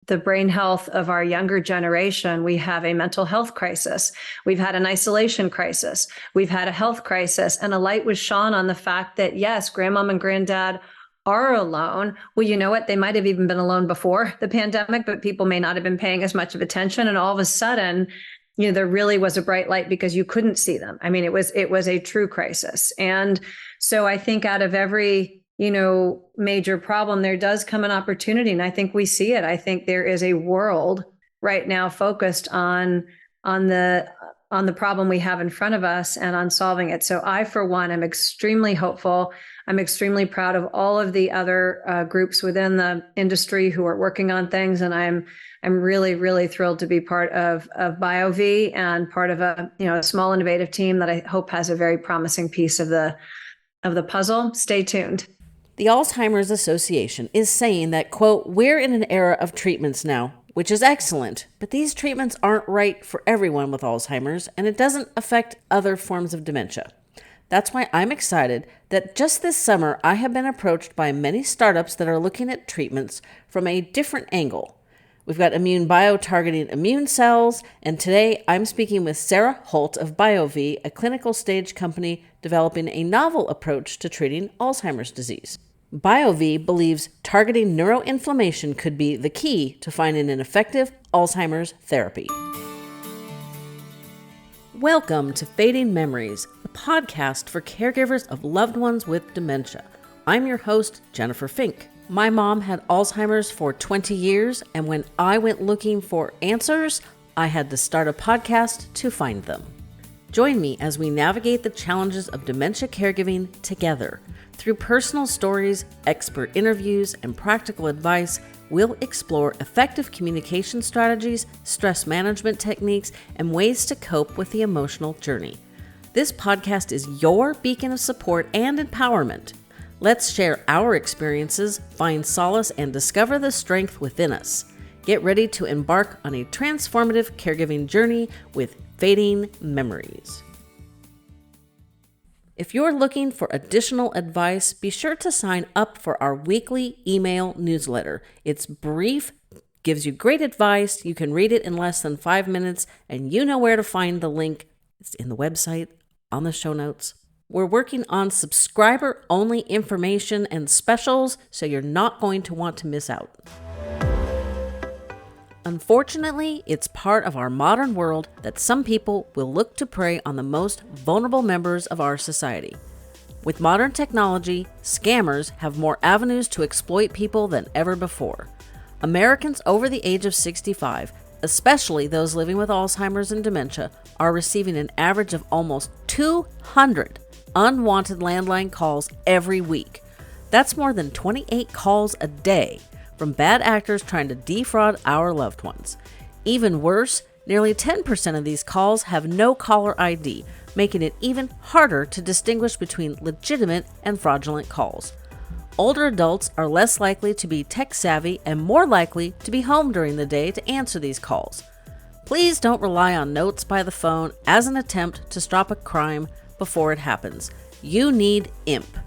the brain health of our younger generation, we have a mental health crisis. We've had an isolation crisis. We've had a health crisis. And a light was shone on the fact that, yes, grandmom and granddad are alone. Well, you know what? They might have even been alone before the pandemic, but people may not have been paying as much of attention. And all of a sudden, there really was a bright light because you couldn't see them. I mean, it was a true crisis. And so I think out of every major problem, there does come an opportunity. And I think we see it. I think there is a world right now focused on the problem we have in front of us and on solving it. So I, for one, am extremely hopeful. I'm extremely proud of all of the other groups within the industry who are working on things. And I'm really, really thrilled to be part of BioVie and part of a small innovative team that I hope has a very promising piece of the puzzle. Stay tuned. The Alzheimer's Association is saying that, quote, "We're in an era of treatments now, which is excellent, but these treatments aren't right for everyone with Alzheimer's, and it doesn't affect other forms of dementia. That's why I'm excited that just this summer I have been approached by many startups that are looking at treatments from a different angle. We've got InmuneBio targeting immune cells, and today I'm speaking with Sara Holt of BioVie, a clinical stage company developing a novel approach to treating Alzheimer's disease. BioVie believes targeting neuroinflammation could be the key to finding an effective Alzheimer's therapy. Welcome to Fading Memories, the podcast for caregivers of loved ones with dementia. I'm your host, Jennifer Fink. My mom had Alzheimer's for 20 years, and when I went looking for answers, I had to start a podcast to find them. Join me as we navigate the challenges of dementia caregiving together. Through personal stories, expert interviews, and practical advice, we'll explore effective communication strategies, stress management techniques, and ways to cope with the emotional journey. This podcast is your beacon of support and empowerment. Let's share our experiences, find solace, and discover the strength within us. Get ready to embark on a transformative caregiving journey with Fading Memories. If you're looking for additional advice, be sure to sign up for our weekly email newsletter. It's brief, gives you great advice. You can read it in less than 5 minutes, and you know where to find the link. It's in the website, on the show notes. We're working on subscriber-only information and specials, so you're not going to want to miss out. Unfortunately, it's part of our modern world that some people will look to prey on the most vulnerable members of our society. With modern technology, scammers have more avenues to exploit people than ever before. Americans over the age of 65, especially those living with Alzheimer's and dementia, are receiving an average of almost 200 unwanted landline calls every week. That's more than 28 calls a day from bad actors trying to defraud our loved ones. Even worse, nearly 10% of these calls have no caller ID, making it even harder to distinguish between legitimate and fraudulent calls. Older adults are less likely to be tech savvy and more likely to be home during the day to answer these calls. Please don't rely on notes by the phone as an attempt to stop a crime before it happens. You need IMP.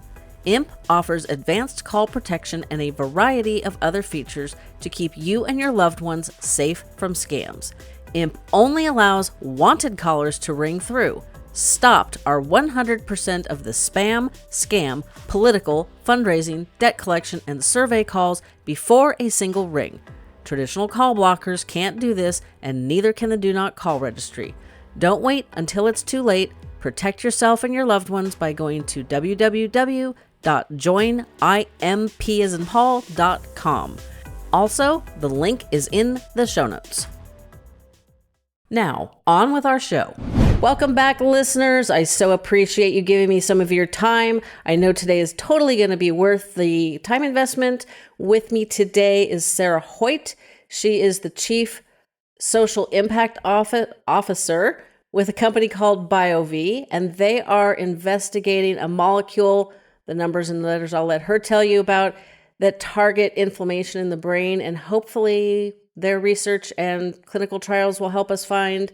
IMP offers advanced call protection and a variety of other features to keep you and your loved ones safe from scams. IMP only allows wanted callers to ring through. Stopped are 100% of the spam, scam, political, fundraising, debt collection, and survey calls before a single ring. Traditional call blockers can't do this, and neither can the Do Not Call registry. Don't wait until it's too late. Protect yourself and your loved ones by going to www.joinImpAsInPaul.com. Also, the link is in the show notes. Now, on with our show. Welcome back, listeners. I so appreciate you giving me some of your time. I know today is totally going to be worth the time investment. With me today is Sara Holt. She is the Chief Social Impact Officer with a company called BioVie, and they are investigating a molecule, the numbers and the letters I'll let her tell you about, that target inflammation in the brain, and hopefully their research and clinical trials will help us find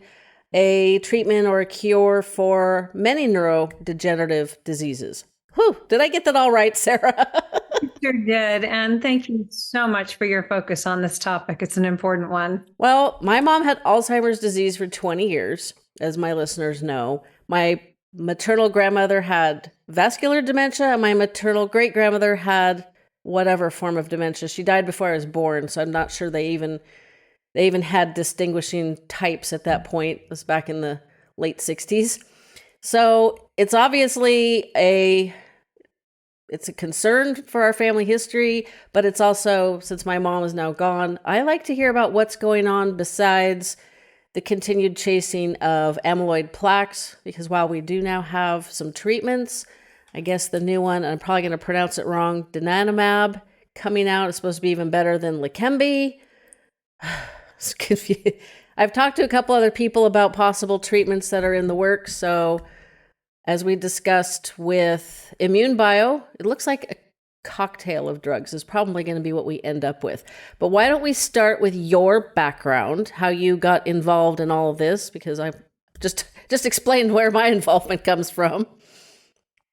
a treatment or a cure for many neurodegenerative diseases. Whew, did I get that all right, Sara? Sure did. And thank you so much for your focus on this topic. It's an important one. Well, my mom had Alzheimer's disease for 20 years, as my listeners know. My maternal grandmother had vascular dementia, and my maternal great grandmother had whatever form of dementia. She died before I was born, so I'm not sure they even had distinguishing types at that point. It was back in the late 60s. So it's obviously it's a concern for our family history, but it's also, since my mom is now gone, I like to hear about what's going on besides the continued chasing of amyloid plaques, because while we do now have some treatments, I guess the new one, I'm probably going to pronounce it wrong, donanemab, coming out is supposed to be even better than Leqembi. I've talked to a couple other people about possible treatments that are in the works, so as we discussed with InmuneBio, it looks like a cocktail of drugs is probably going to be what we end up with. But why don't we start with your background, how you got involved in all of this? Because I just explained where my involvement comes from.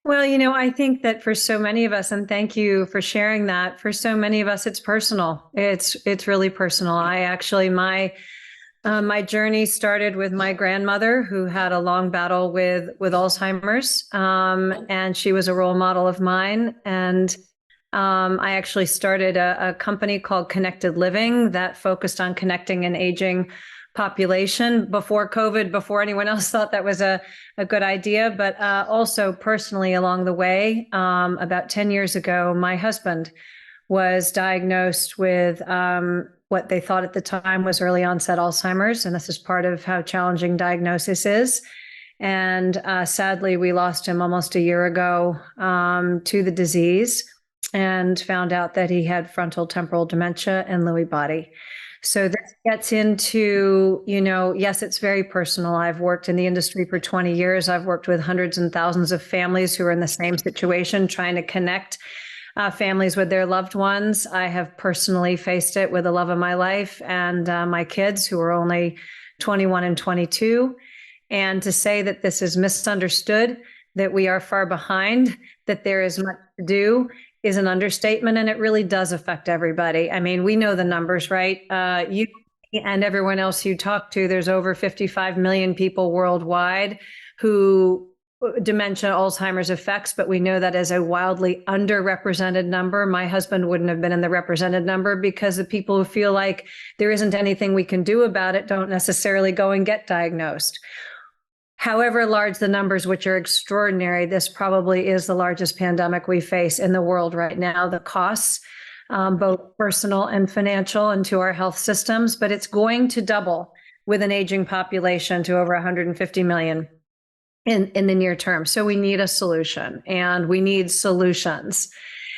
Well, I think that for so many of us, and thank you for sharing that, for so many of us, it's personal. It's really personal. I actually, my journey started with my grandmother, who had a long battle with Alzheimer's, and she was a role model of mine. And I actually started a company called Connected Living that focused on connecting an aging population before COVID, before anyone else thought that was a good idea. But also personally along the way, about 10 years ago, my husband was diagnosed with what they thought at the time was early onset Alzheimer's. And this is part of how challenging diagnosis is. And sadly, we lost him almost a year ago to the disease, and found out that he had frontal temporal dementia and Lewy body. So this gets into, yes, it's very personal. I've worked in the industry for 20 years. I've worked with hundreds and thousands of families who are in the same situation, trying to connect families with their loved ones. I have personally faced it with the love of my life and my kids, who are only 21 and 22. And to say that this is misunderstood, that we are far behind, that there is much to do, is an understatement, and it really does affect everybody. I mean, we know the numbers, right? You and everyone else you talk to, there's over 55 million people worldwide who dementia, Alzheimer's affects, but we know that as a wildly underrepresented number. My husband wouldn't have been in the represented number, because the people who feel like there isn't anything we can do about it don't necessarily go and get diagnosed. However large the numbers, which are extraordinary, this probably is the largest pandemic we face in the world right now. The costs, both personal and financial, into our health systems, but it's going to double with an aging population to over 150 million in the near term. So we need a solution, and we need solutions.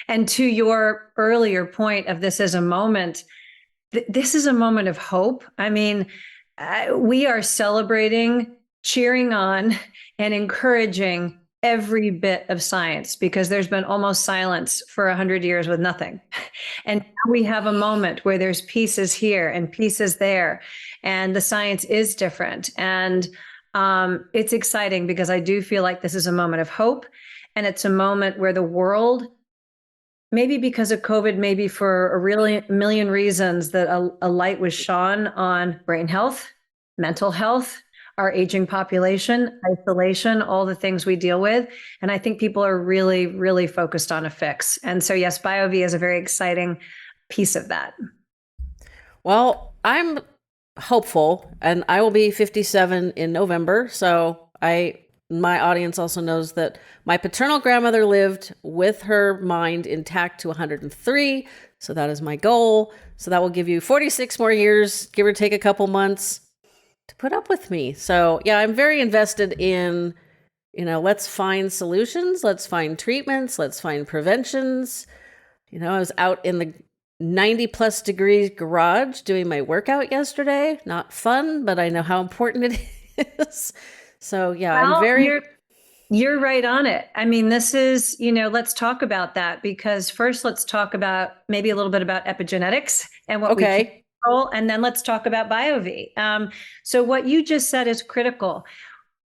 And to your earlier point of this is a moment, this is a moment of hope. I mean, we are celebrating, cheering on, and encouraging every bit of science, because there's been almost silence for 100 years with nothing. And now we have a moment where there's pieces here and pieces there, and the science is different. And it's exciting, because I do feel like this is a moment of hope, and it's a moment where the world, maybe because of COVID, maybe for a really million reasons, that a light was shone on brain health, mental health, our aging population, isolation, all the things we deal with. And I think people are really, really focused on a fix. And so, yes, BioVie is a very exciting piece of that. Well, I'm hopeful, and I will be 57 in November. So my audience also knows that my paternal grandmother lived with her mind intact to 103. So that is my goal. So that will give you 46 more years, give or take a couple months, to put up with me. So yeah, I'm very invested in, let's find solutions, let's find treatments, let's find preventions. I was out in the 90 plus degrees garage doing my workout yesterday. Not fun, but I know how important it is. So yeah, Well, I'm very... You're right on it. I mean, this is, let's talk about that, because first let's talk about maybe a little bit about epigenetics and what we can control, and then let's talk about BioVie. So what you just said is critical.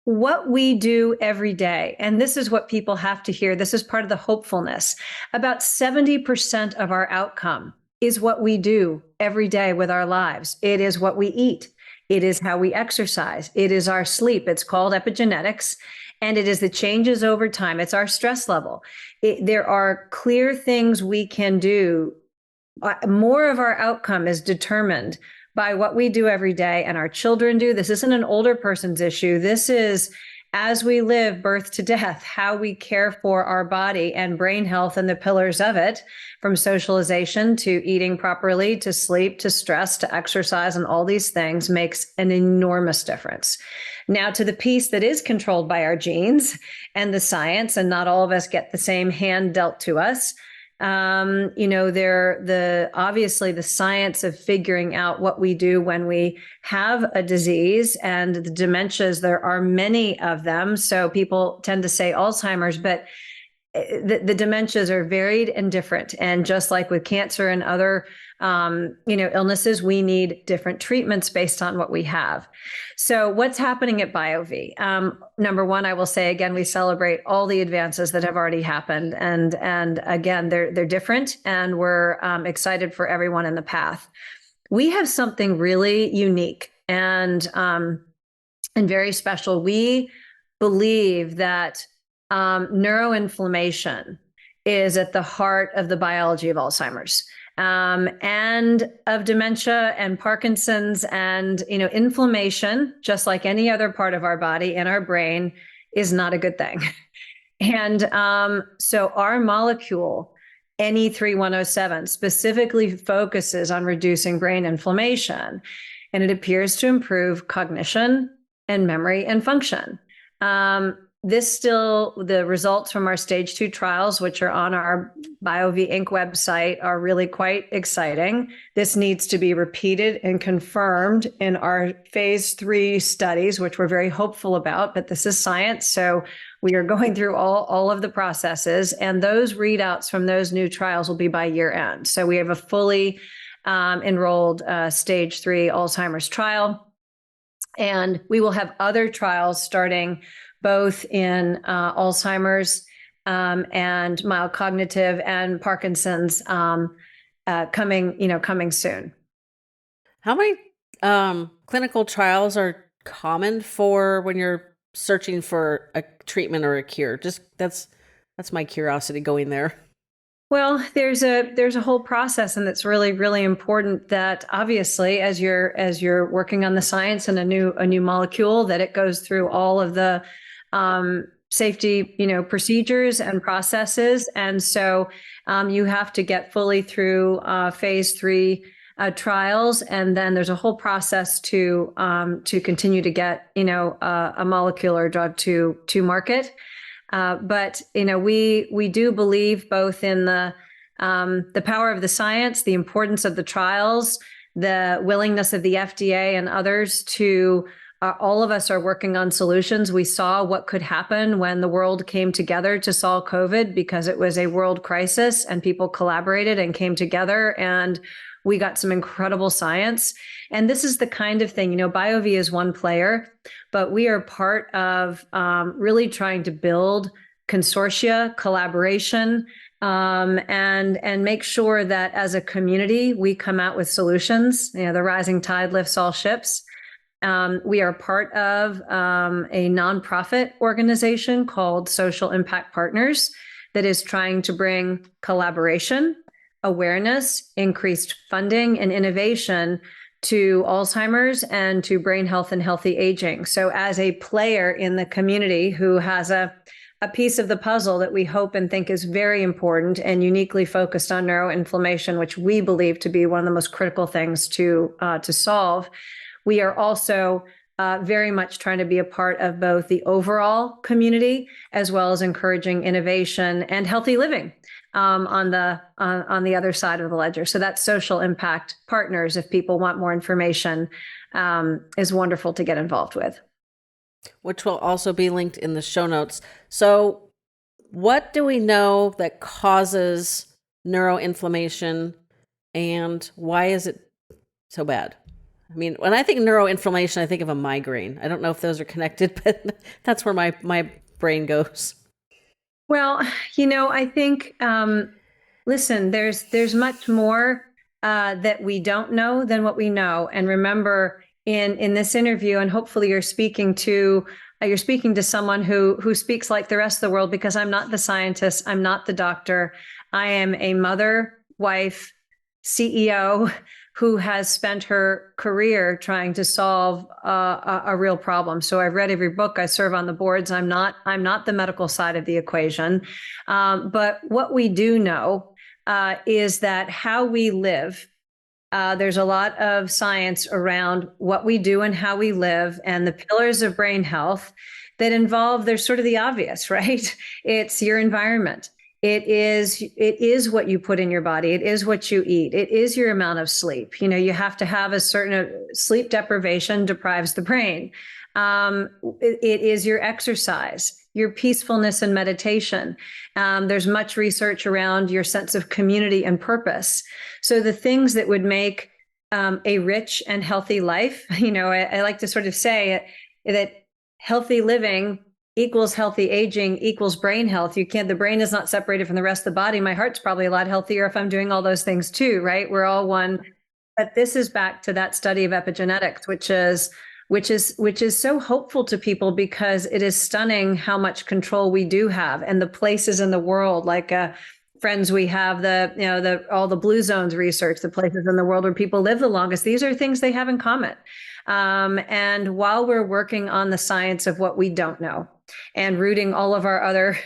what we do every day, and this is what people have to hear, this is part of the hopefulness, about 70% of our outcome is what we do every day with our lives. It is what we eat. It is how we exercise. It is our sleep. It's called epigenetics. And it is the changes over time. It's our stress level. There are clear things we can do. More of our outcome is determined by what we do every day and our children do. This isn't an older person's issue. This is as we live birth to death, how we care for our body and brain health and the pillars of it, from socialization to eating properly, to sleep, to stress, to exercise, and all these things makes an enormous difference. Now, to the piece that is controlled by our genes and the science, and not all of us get the same hand dealt to us. Obviously the science of figuring out what we do when we have a disease and the dementias, there are many of them. So people tend to say Alzheimer's, but the dementias are varied and different. And just like with cancer and other, illnesses, we need different treatments based on what we have. So what's happening at BioVie? Number one, I will say again, we celebrate all the advances that have already happened. And again, they're different, and we're excited for everyone in the path. We have something really unique and very special. We believe that neuroinflammation is at the heart of the biology of Alzheimer's, and of dementia and Parkinson's. And, inflammation, just like any other part of our body and our brain, is not a good thing. And so our molecule, NE3107, specifically focuses on reducing brain inflammation, and it appears to improve cognition and memory and function. The results from our stage 2 trials, which are on our BioVie Inc. website, are really quite exciting. This needs to be repeated and confirmed in our phase 3 studies, which we're very hopeful about, but this is science. So we are going through all of the processes, and those readouts from those new trials will be by year end. So we have a fully enrolled stage 3 Alzheimer's trial, and we will have other trials starting both in Alzheimer's and mild cognitive and Parkinson's coming soon. How many clinical trials are common for when you're searching for a treatment or a cure? Just that's my curiosity going there. Well, there's a whole process, and it's really, really important that obviously as you're working on the science and a new molecule, that it goes through all of the safety, procedures and processes. And so you have to get fully through phase 3 trials, and then there's a whole process to continue to get a molecule or drug to market. But we do believe both in the power of the science, the importance of the trials, the willingness of the FDA and others to. All of us are working on solutions. We saw what could happen when the world came together to solve COVID, because it was a world crisis and people collaborated and came together, and we got some incredible science. And this is the kind of thing, BioVie is one player, but we are part of really trying to build consortia, collaboration, and make sure that as a community, we come out with solutions. The rising tide lifts all ships. We are part of a nonprofit organization called Social Impact Partners that is trying to bring collaboration, awareness, increased funding, and innovation to Alzheimer's and to brain health and healthy aging. So as a player in the community who has a piece of the puzzle that we hope and think is very important and uniquely focused on neuroinflammation, which we believe to be one of the most critical things to solve, we are also very much trying to be a part of both the overall community as well as encouraging innovation and healthy living on the other side of the ledger. So that's Social Impact Partners. If people want more information, is wonderful to get involved with. Which will also be linked in the show notes. So what do we know that causes neuroinflammation, and why is it so bad? I mean, when I think neuroinflammation, I think of a migraine. I don't know if those are connected, but that's where my brain goes. Well, I think, listen, there's much more that we don't know than what we know. And remember, in this interview, and hopefully you're speaking to someone who speaks like the rest of the world, because I'm not the scientist, I'm not the doctor. I am a mother, wife, CEO who has spent her career trying to solve a real problem. So I've read every book. I serve on the boards. I'm not the medical side of the equation, but what we do know is that how we live. There's a lot of science around what we do and how we live, and the pillars of brain health that involve. There's sort of the obvious, right? It's your environment. It is what you put in your body. It is what you eat. It is your amount of sleep. You have to have a certain sleep deprivation deprives the brain. It is your exercise, your peacefulness and meditation. There's much research around your sense of community and purpose. So the things that would make a rich and healthy life, I like to sort of say that healthy living equals healthy aging equals brain health. The brain is not separated from the rest of the body. My heart's probably a lot healthier if I'm doing all those things too, right? We're all one. But this is back to that study of epigenetics, which is so hopeful to people, because it is stunning how much control we do have, and the places in the world, like friends we have, all the blue zones research, the places in the world where people live the longest. These are things they have in common. And while we're working on the science of what we don't know and rooting all of our other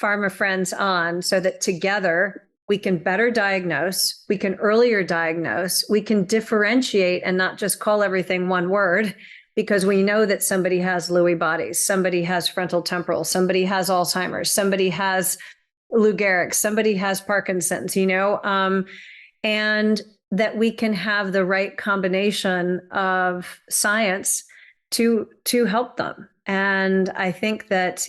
pharma friends on, so that together we can better diagnose, we can earlier diagnose, we can differentiate and not just call everything one word, because we know that somebody has Lewy bodies, somebody has frontal temporal, somebody has Alzheimer's, somebody has Lou Gehrig's, somebody has Parkinson's, and that we can have the right combination of science to help them. And I think that,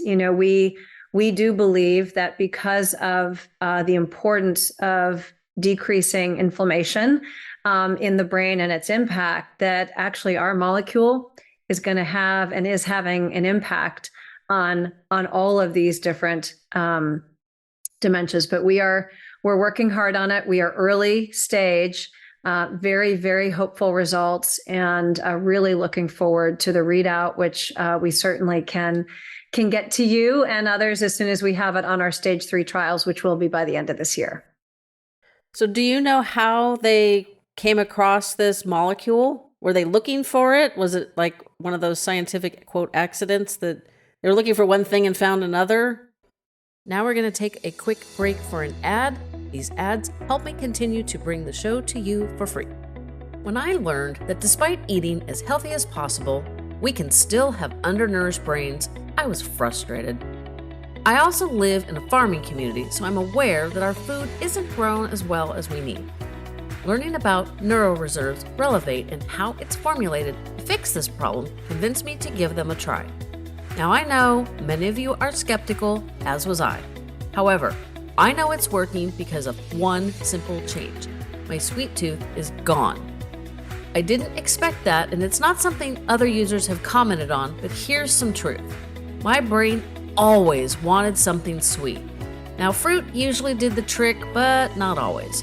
we do believe that because of the importance of decreasing inflammation in the brain and its impact, that actually our molecule is going to have and is having an impact on all of these different dementias. But we're working hard on it. We are early stage, very, very hopeful results, and really looking forward to the readout, which we certainly can get to you and others as soon as we have it on our stage 3 trials, which will be by the end of this year. So do you know how they came across this molecule? Were they looking for it? Was it like one of those scientific, quote, accidents that they were looking for one thing and found another? Now we're going to take a quick break for an ad. These ads help me continue to bring the show to you for free. When I learned that despite eating as healthy as possible, we can still have undernourished brains, I was frustrated. I also live in a farming community, so I'm aware that our food isn't grown as well as we need. Learning about neuroreserves, Relevate, and how it's formulated to fix this problem convinced me to give them a try. Now I know many of you are skeptical, as was I. However, I know it's working because of one simple change. My sweet tooth is gone. I didn't expect that, and it's not something other users have commented on, but here's some truth. My brain always wanted something sweet. Now, fruit usually did the trick, but not always.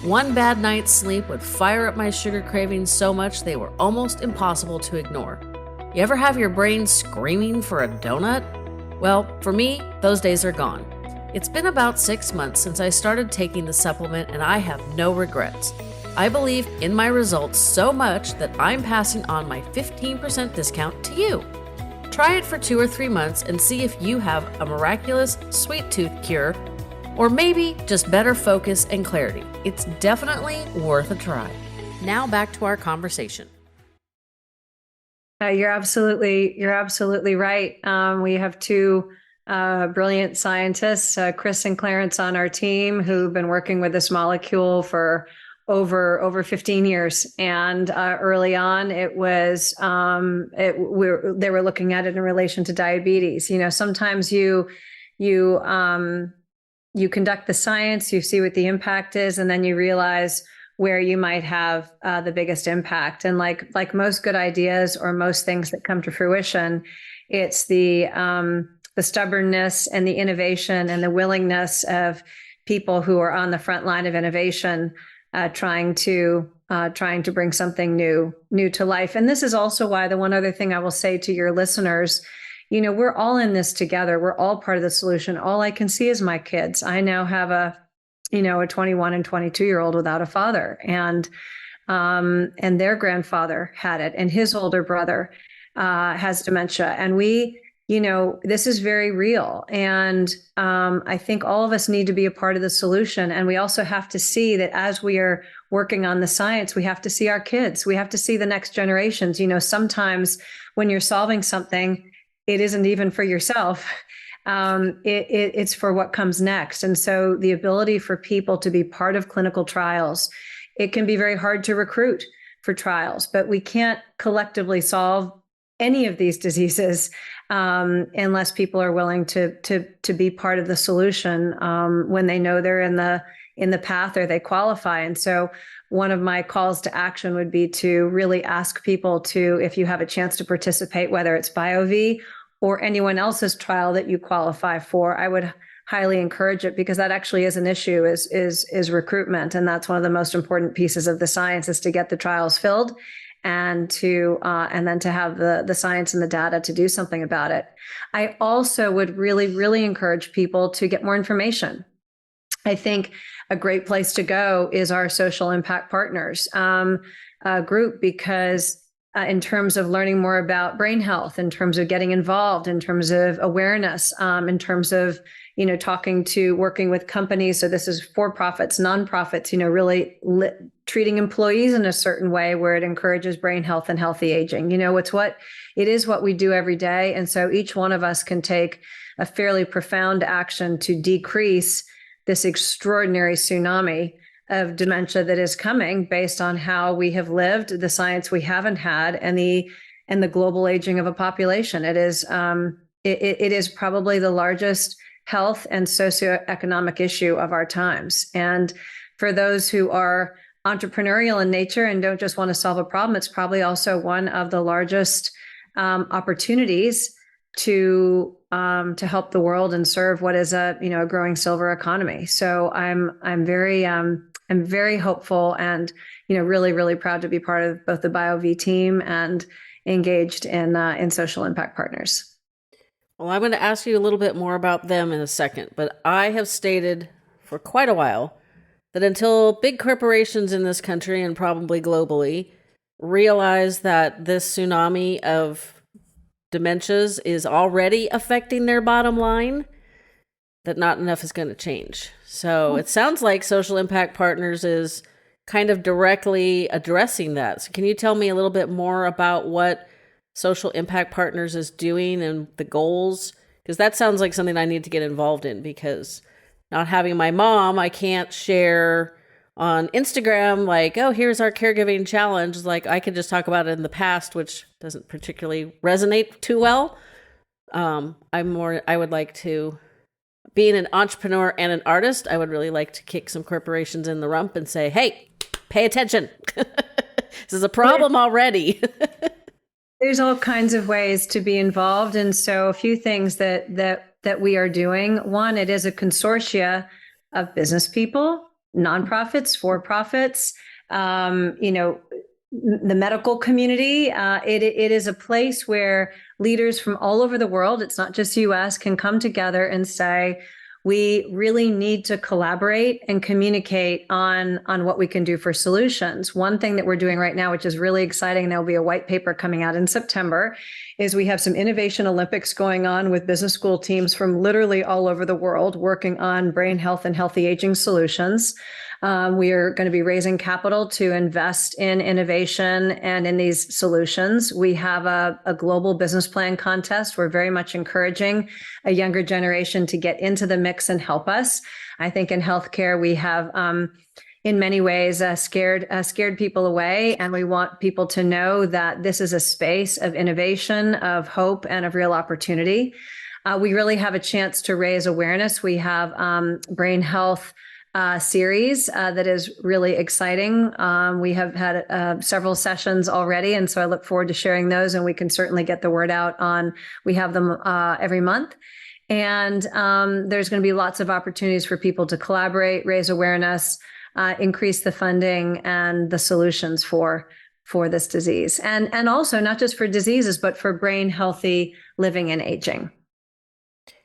One bad night's sleep would fire up my sugar cravings so much they were almost impossible to ignore. You ever have your brain screaming for a donut? Well, for me, those days are gone. It's been about 6 months since I started taking the supplement, and I have no regrets. I believe in my results so much that I'm passing on my 15% discount to you. Try it for 2 or 3 months and see if you have a miraculous sweet tooth cure, or maybe just better focus and clarity. It's definitely worth a try. Now back to our conversation. You're absolutely right. We have 2 brilliant scientists, Chris and Clarence, on our team who've been working with this molecule for over 15 years. And early on, it was they were looking at it in relation to diabetes. Sometimes you conduct the science, you see what the impact is, and then you realize where you might have the biggest impact. And like most good ideas or most things that come to fruition, it's the stubbornness and the innovation and the willingness of people who are on the front line of innovation, trying to bring something new to life. And this is also why the one other thing I will say to your listeners, we're all in this together. We're all part of the solution. All I can see is my kids. I now have a 21 and 22-year-old without a father, and their grandfather had it, and his older brother has dementia, and this is very real. And I think all of us need to be a part of the solution. And we also have to see that as we are working on the science, we have to see our kids. We have to see the next generations. Sometimes when you're solving something, it isn't even for yourself. It's for what comes next. And so the ability for people to be part of clinical trials, it can be very hard to recruit for trials, but we can't collectively solve any of these diseases unless people are willing to be part of the solution when they know they're in the path or they qualify. And so one of my calls to action would be to really ask people to, if you have a chance to participate, whether it's BioVie or anyone else's trial that you qualify for, I would highly encourage it, because that actually is an issue, is recruitment. And that's one of the most important pieces of the science, is to get the trials filled and then to have the science and the data to do something about it. I also would really, really encourage people to get more information. I think a great place to go is our social impact partners group, because in terms of learning more about brain health, in terms of getting involved, in terms of awareness, in terms of working with companies. So this is for-profits, nonprofits, really treating employees in a certain way where it encourages brain health and healthy aging. It is what we do every day. And so each one of us can take a fairly profound action to decrease this extraordinary tsunami of dementia that is coming based on how we have lived, the science we haven't had, and the global aging of a population. It is probably the largest health and socioeconomic issue of our times. And for those who are entrepreneurial in nature and don't just want to solve a problem, it's probably also one of the largest opportunities to help the world and serve what is a growing silver economy. So I'm very hopeful and really, really proud to be part of both the BioVie team and engaged in social impact partners. Well, I'm going to ask you a little bit more about them in a second, but I have stated for quite a while that until big corporations in this country and probably globally realize that this tsunami of dementias is already affecting their bottom line, that not enough is going to change. So it sounds like Social Impact Partners is kind of directly addressing that. So can you tell me a little bit more about what Social Impact Partners is doing and the goals? Because that sounds like something I need to get involved in, because not having my mom, I can't share on Instagram like, oh, here's our caregiving challenge. Like, I could just talk about it in the past, which doesn't particularly resonate too well. I would like to, being an entrepreneur and an artist, I would really like to kick some corporations in the rump and say, hey, pay attention. This is a problem already. There's all kinds of ways to be involved. And so a few things that we are doing. One, it is a consortia of business people, nonprofits, for-profits, the medical community. It is a place where leaders from all over the world, it's not just US, can come together and say, we really need to collaborate and communicate on what we can do for solutions. One thing that we're doing right now, which is really exciting, and there'll be a white paper coming out in September, is we have some Innovation Olympics going on with business school teams from literally all over the world working on brain health and healthy aging solutions. We are going to be raising capital to invest in innovation and in these solutions. We have a global business plan contest. We're very much encouraging a younger generation to get into the mix and help us. I think in healthcare, we have, in many ways, scared people away. And we want people to know that this is a space of innovation, of hope, and of real opportunity. We really have a chance to raise awareness. We have brain health series that is really exciting. We have had several sessions already, and so I look forward to sharing those, and we can certainly get the word out on, we have them every month. And there's going to be lots of opportunities for people to collaborate, raise awareness, increase the funding and the solutions for this disease. And also not just for diseases, but for brain healthy living and aging.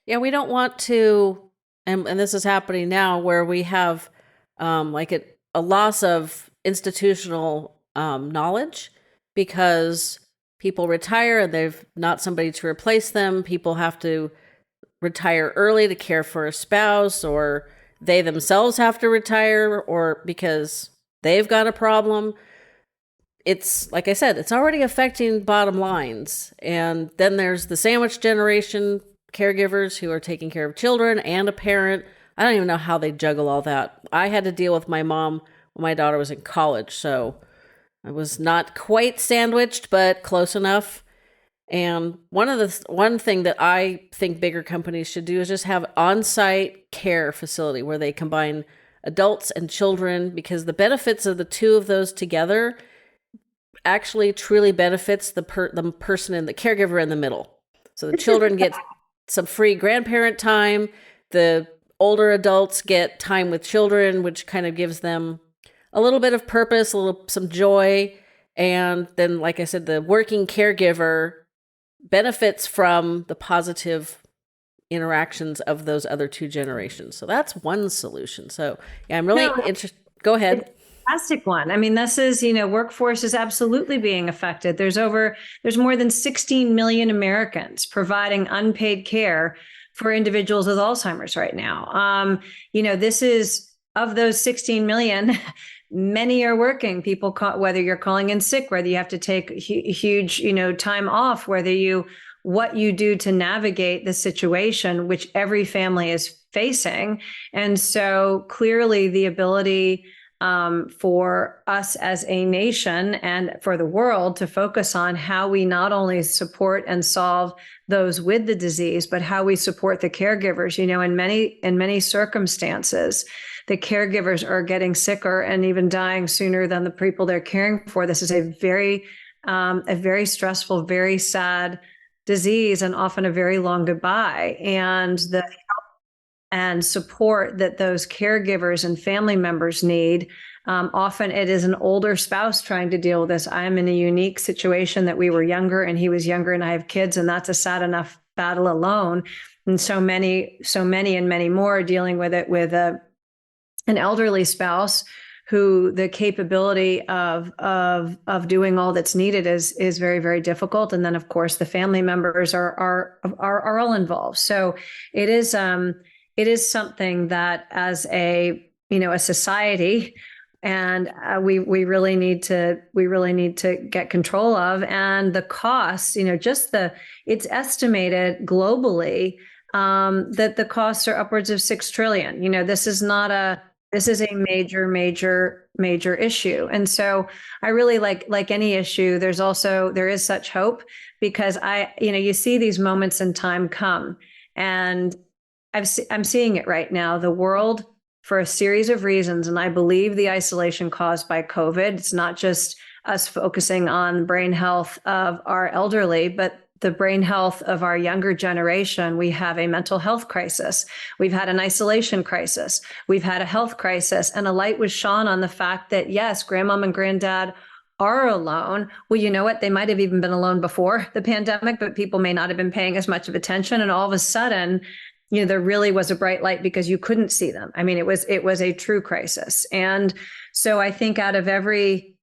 Yeah, we don't want to, and this is happening now, where we have like a loss of institutional knowledge because people retire and they've not somebody to replace them. People have to retire early to care for a spouse, or they themselves have to retire, or because they've got a problem. It's, like I said, it's already affecting bottom lines. And then there's the sandwich generation caregivers who are taking care of children and a parent. I don't even know how they juggle all that. I had to deal with my mom when my daughter was in college, so I was not quite sandwiched, but close enough. And one thing that I think bigger companies should do is just have on-site care facility where they combine adults and children, because the benefits of the two of those together actually truly benefits the person and the caregiver in the middle. So the children get some free grandparent time. The older adults get time with children, which kind of gives them a little bit of purpose, some joy. And then, like I said, the working caregiver benefits from the positive interactions of those other two generations. So that's one solution. So yeah, I'm really interested. Go ahead. Fantastic one. I mean, this is, workforce is absolutely being affected. There's more than 16 million Americans providing unpaid care for individuals with Alzheimer's right now. This is, of those 16 million, many are working. People, whether you're calling in sick, whether you have to take huge, time off, what you do to navigate the situation, which every family is facing. And so clearly the ability for us as a nation and for the world to focus on how we not only support and solve those with the disease, but how we support the caregivers. In many circumstances, the caregivers are getting sicker and even dying sooner than the people they're caring for. This is a very stressful, very sad disease, and often a very long goodbye. And the and support that those caregivers and family members need. Often it is an older spouse trying to deal with this. I'm in a unique situation that we were younger and he was younger and I have kids, and that's a sad enough battle alone. And so many and many more are dealing with it with an elderly spouse who the capability of doing all that's needed is very, very difficult. And then of course the family members are all involved. So it is something that as a society, and we really need to get control of. And the costs, it's estimated globally that the costs are upwards of $6 trillion. This is a major issue. And so I really like any issue, there is such hope, because you see these moments in time come, and I'm seeing it right now. The world, for a series of reasons, and I believe the isolation caused by COVID, it's not just us focusing on brain health of our elderly, but the brain health of our younger generation. We have a mental health crisis. We've had an isolation crisis. We've had a health crisis, and a light was shone on the fact that yes, grandmom and granddad are alone. Well, you know what? They might have even been alone before the pandemic, but people may not have been paying as much of attention. And all of a sudden, there really was a bright light because you couldn't see them. I mean, it was a true crisis. And so I think out of every,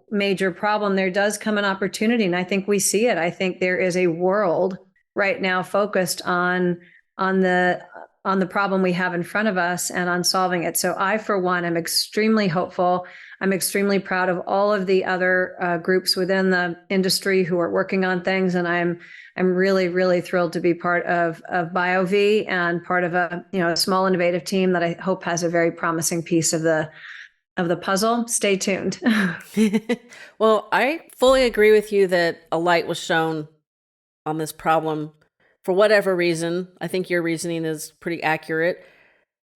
major problem, there does come an opportunity. And I think we see it. I think there is a world right now focused on the problem we have in front of us and on solving it. So I, for one, am extremely hopeful. I'm extremely proud of all of the other groups within the industry who are working on things. And I'm really, really thrilled to be part of BioVie and part of a small innovative team that I hope has a very promising piece of the puzzle. Stay tuned. Well, I fully agree with you that a light was shown on this problem for whatever reason. I think your reasoning is pretty accurate.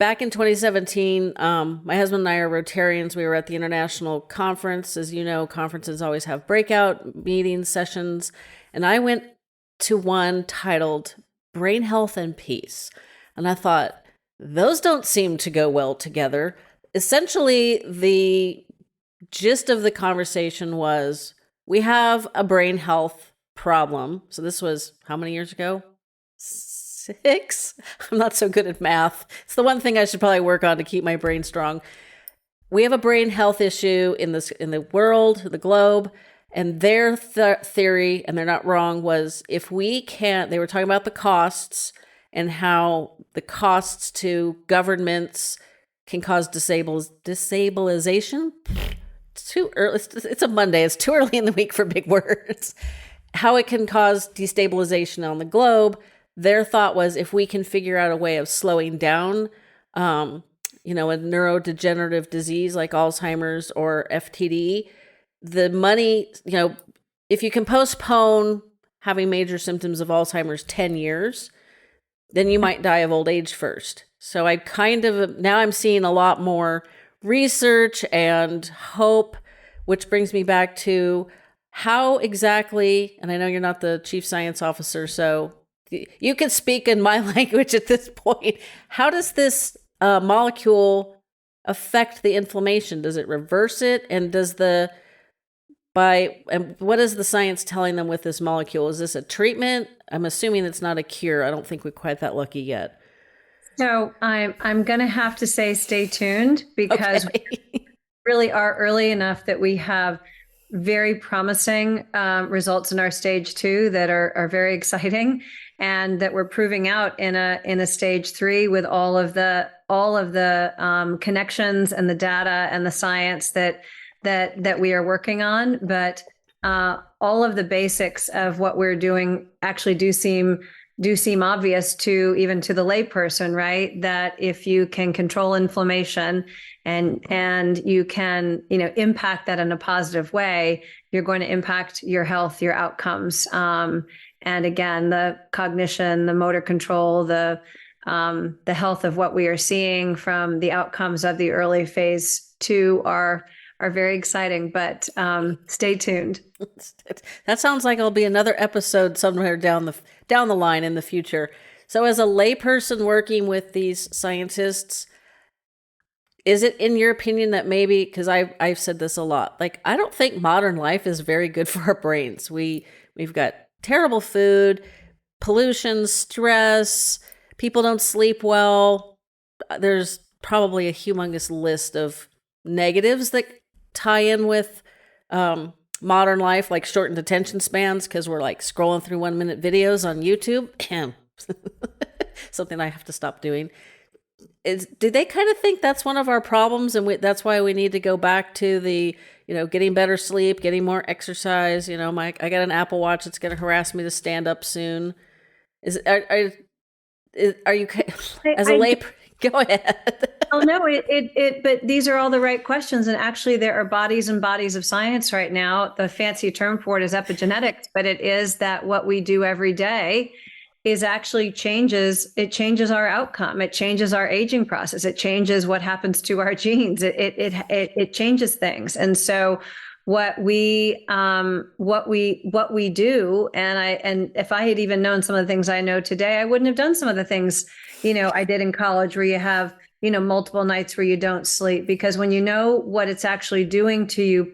back in 2017, my husband and I are Rotarians. We were at the international conference. As you know, conferences always have breakout meetings, sessions. And I went to one titled Brain Health and Peace. And I thought, those don't seem to go well together. Essentially, the gist of the conversation was we have a brain health problem. So this was how many years ago? 6? I'm not so good at math. It's the one thing I should probably work on to keep my brain strong. We have a brain health issue in the world, the globe, and their theory, and they're not wrong, was if we can't, they were talking about the costs and how the costs to governments can cause disabilization. It's too early. It's a Monday. It's too early in the week for big words. How it can cause destabilization on the globe. Their thought was if we can figure out a way of slowing down, a neurodegenerative disease like Alzheimer's or FTD, the money, if you can postpone having major symptoms of Alzheimer's 10 years, then you might die of old age first. So now I'm seeing a lot more research and hope, which brings me back to how exactly, and I know you're not the chief science officer, so you can speak in my language at this point. How does this molecule affect the inflammation? Does it reverse it? And what is the science telling them with this molecule? Is this a treatment? I'm assuming it's not a cure. I don't think we're quite that lucky yet. So I'm going to have to say stay tuned, because we really are early enough that we have very promising results in our stage 2 that are very exciting, and that we're proving out in a stage 3 with all of the connections and the data and the science that we are working on. But all of the basics of what we're doing actually do seem obvious to even to the layperson, right? That if you can control inflammation and you can, impact that in a positive way, you're going to impact your health, your outcomes. And again, the cognition, the motor control, the health of what we are seeing from the outcomes of the early phase 2 are very exciting, but stay tuned. That sounds like it'll be another episode somewhere down the line in the future. So as a layperson working with these scientists, is it in your opinion that maybe, because I've said this a lot, like I don't think modern life is very good for our brains. We've got terrible food, pollution, stress, people don't sleep well. There's probably a humongous list of negatives that tie in with modern life, like shortened attention spans, because we're like scrolling through 1-minute videos on YouTube. Something I have to stop doing. Do they kind of think that's one of our problems, and that's why we need to go back to the getting better sleep, getting more exercise? I got an Apple Watch that's going to harass me to stand up soon. Are you as a lay? Go ahead. Oh no, but these are all the right questions. And actually there are bodies and bodies of science right now. The fancy term for it is epigenetics, but it is that what we do every day is actually changes our outcome. It changes our aging process. It changes what happens to our genes. It changes things. And so what we do, and if I had even known some of the things I know today, I wouldn't have done some of the things I did in college, where you have multiple nights where you don't sleep, because when you know what it's actually doing to you,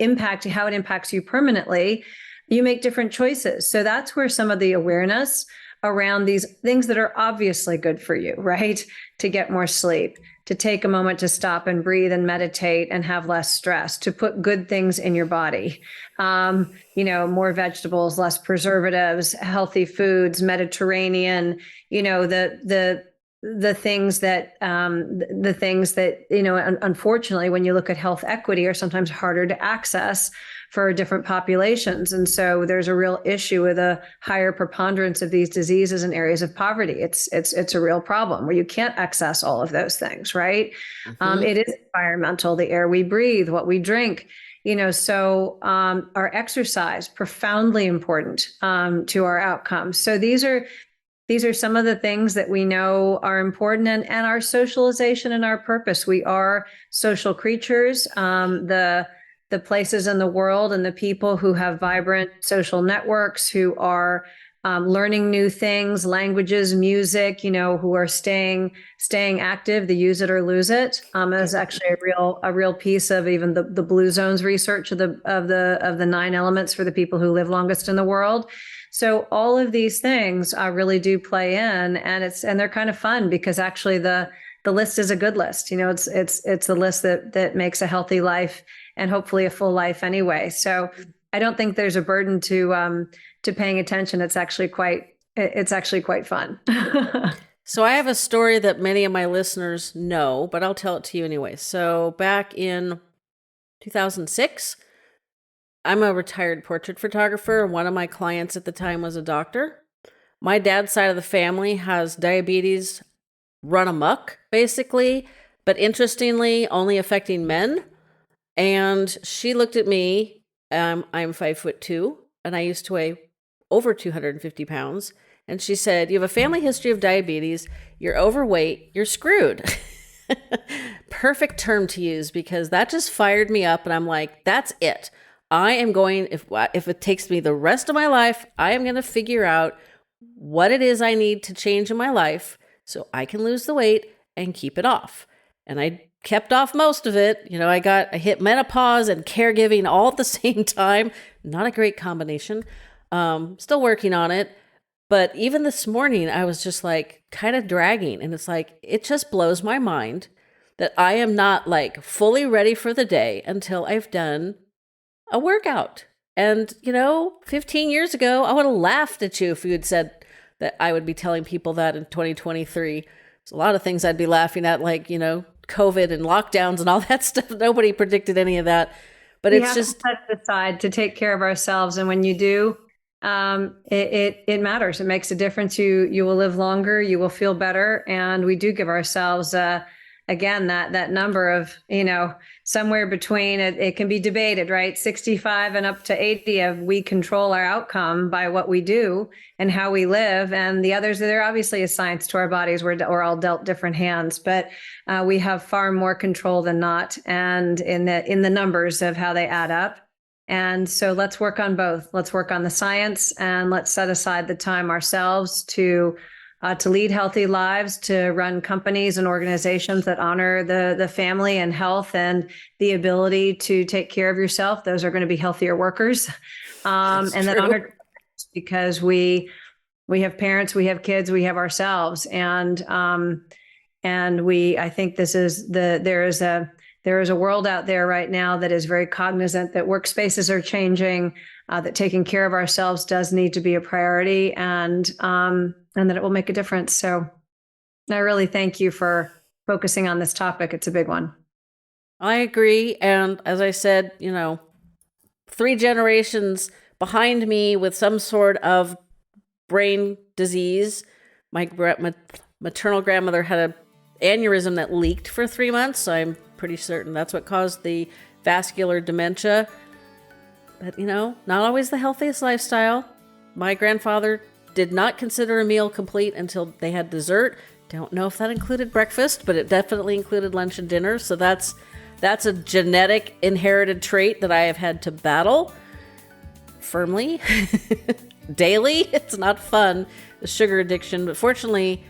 how it impacts you permanently, you make different choices. So that's where some of the awareness around these things that are obviously good for you, right? To get more sleep, to take a moment to stop and breathe and meditate and have less stress, to put good things in your body, more vegetables, less preservatives, healthy foods, Mediterranean, the things that unfortunately, when you look at health equity, are sometimes harder to access for different populations. And so there's a real issue with a higher preponderance of these diseases in areas of poverty. It's a real problem where you can't access all of those things, right? Mm-hmm. It is environmental, the air we breathe, what we drink, so our exercise, profoundly important to our outcomes. So these are these are some of the things that we know are important, and our socialization and our purpose. We are social creatures. The places in the world and the people who have vibrant social networks, who are learning new things, languages, music, who are staying active, the use it or lose it. Is actually a real piece of even the Blue Zones research of the 9 elements for the people who live longest in the world. So all of these things really do play in, and they're kind of fun, because actually the list is a good list. It's the list that makes a healthy life, and hopefully a full life anyway. So I don't think there's a burden to paying attention. It's actually quite fun. So I have a story that many of my listeners know, but I'll tell it to you anyway. So back in 2006, I'm a retired portrait photographer. One of my clients at the time was a doctor. My dad's side of the family has diabetes run amok, basically, but interestingly, only affecting men. And she looked at me. I'm 5'2", and I used to weigh over 250 pounds. And she said, "You have a family history of diabetes. You're overweight. You're screwed." Perfect term to use, because that just fired me up. And I'm like, that's it. I am going, if it takes me the rest of my life, I am going to figure out what it is I need to change in my life so I can lose the weight and keep it off. And I kept off most of it. I hit menopause and caregiving all at the same time. Not a great combination. Still working on it. But even this morning, I was just like kind of dragging. And it's like, it just blows my mind that I am not like fully ready for the day until I've done a workout. And, 15 years ago, I would have laughed at you if you had said that I would be telling people that in 2023. There's a lot of things I'd be laughing at, like, COVID and lockdowns and all that stuff. Nobody predicted any of that. But it's just set aside to take care of ourselves. And when you do, it matters. It makes a difference. You will live longer, you will feel better. And we do give ourselves, again, that number of, somewhere between it can be debated, right? 65 and up to 80 of we control our outcome by what we do and how we live. And the others, there obviously is science to our bodies. We're all dealt different hands, but we have far more control than not. And in the numbers of how they add up. And so let's work on both. Let's work on the science, and let's set aside the time ourselves to lead healthy lives, to run companies and organizations that honor the family and health and the ability to take care of yourself. Those are going to be healthier workers. And that honor, because we have parents, we have kids, we have ourselves. And I think there is a world out there right now that is very cognizant that workspaces are changing, that taking care of ourselves does need to be a priority, and that it will make a difference. So I really thank you for focusing on this topic. It's a big one. I agree. And as I said, 3 generations behind me with some sort of brain disease. My maternal grandmother had an aneurysm that leaked for 3 months. So I'm pretty certain that's what caused the vascular dementia. But, not always the healthiest lifestyle. My grandfather did not consider a meal complete until they had dessert. Don't know if that included breakfast, but it definitely included lunch and dinner. So that's a genetic inherited trait that I have had to battle firmly daily. It's not fun, the sugar addiction, but fortunately,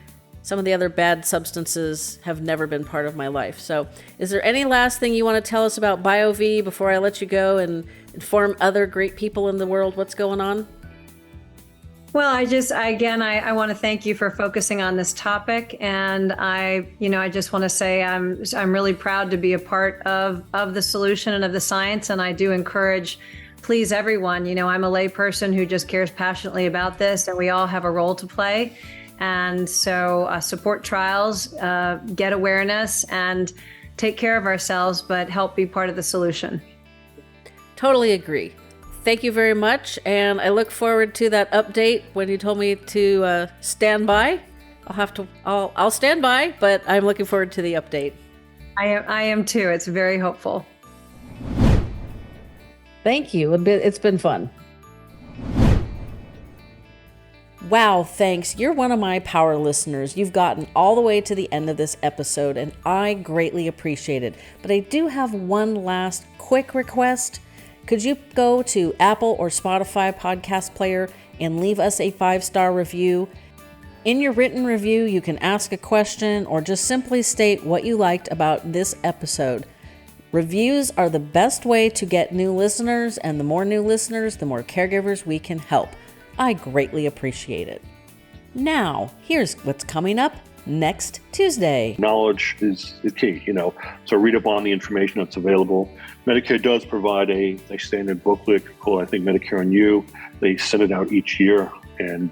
some of the other bad substances have never been part of my life. So is there any last thing you want to tell us about BioVie before I let you go and inform other great people in the world what's going on? Well, I want to thank you for focusing on this topic. And I just want to say I'm really proud to be a part of the solution and of the science. And I do encourage, please, everyone, I'm a layperson who just cares passionately about this, and we all have a role to play. And so support trials, get awareness, and take care of ourselves, but help be part of the solution. Totally agree. Thank you very much. And I look forward to that update when you told me to stand by. I'll stand by, but I'm looking forward to the update. I am too. It's very hopeful. Thank you. It's been fun. Wow, thanks. You're one of my power listeners. You've gotten all the way to the end of this episode, and I greatly appreciate it. But I do have one last quick request. Could you go to Apple or Spotify podcast player and leave us a 5-star review? In your written review, you can ask a question or just simply state what you liked about this episode. Reviews are the best way to get new listeners, and the more new listeners, the more caregivers we can help. I greatly appreciate it. Now, here's what's coming up next Tuesday. Knowledge is the key, so read up on the information that's available. Medicare does provide a standard booklet called, I think, Medicare on You. They send it out each year, and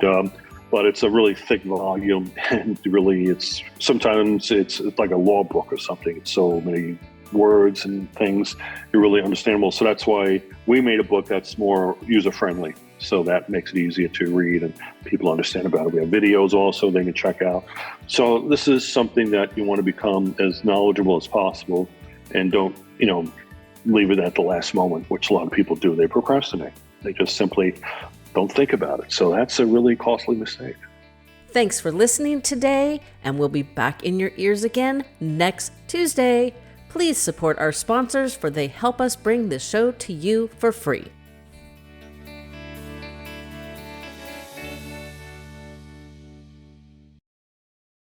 but it's a really thick volume, and really sometimes it's like a law book or something. It's so many words and things, they're really understandable. So that's why we made a book that's more user-friendly. So that makes it easier to read and people understand about it. We have videos also they can check out. So this is something that you want to become as knowledgeable as possible, and don't, leave it at the last moment, which a lot of people do. They procrastinate. They just simply don't think about it. So that's a really costly mistake. Thanks for listening today, and we'll be back in your ears again next Tuesday. Please support our sponsors, for they help us bring this show to you for free.